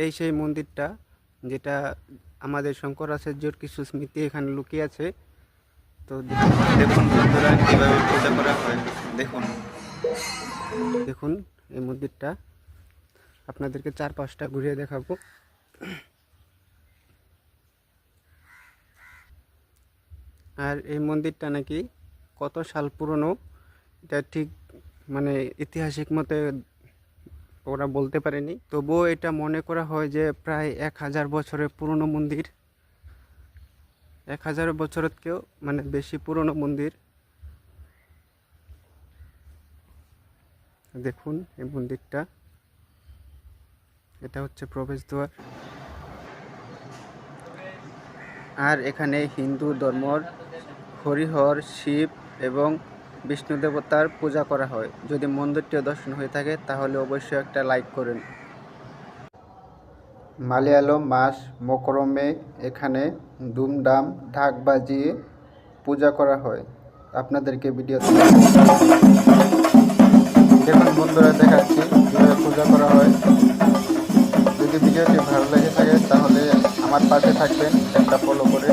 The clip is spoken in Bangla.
এই সেই মন্দিরটা যেটা আমাদের শঙ্করাচার্যর কিছু স্মৃতি এখানে লুকিয়ে আছে। তো দেখুন বন্ধুরা কীভাবে পূজা করা হয়। দেখুন দেখুন এই মন্দিরটা আপনাদেরকে চারপাশটা ঘুরিয়ে দেখাবো। আর এই মন্দিরটা নাকি কত সাল পুরনো এটা ঠিক মানে ঐতিহাসিক মতে ওরা বলতে পারেনি, তবুও এটা মনে করা হয় যে প্রায় 1000 বছরের পুরনো মন্দির, 1000 বছরেরও মানে বেশি পুরনো মন্দির। দেখুন এই মন্দিরটা, এটা হচ্ছে প্রবেশদ্বার। আর এখানে হিন্দু ধর্মর হরিহর, শিব এবং বিষ্ণু দেবতার পূজা করা হয়। যদি মন্দিরটিও দর্শন হয়ে থাকে তাহলে অবশ্যই একটা লাইক করুন। মালয়ালম মাস মকরমে এখানে ধুমধাম ঢাক বাজিয়ে পূজা করা হয়। আপনাদেরকে ভিডিওতে দেখুন বন্ধুরা দেখাচ্ছি কীভাবে পূজা করা হয়। যদি ভিডিওটি ভালো লেগে থাকে তাহলে আমার পাশে থাকবেন, একটা ফলো করে।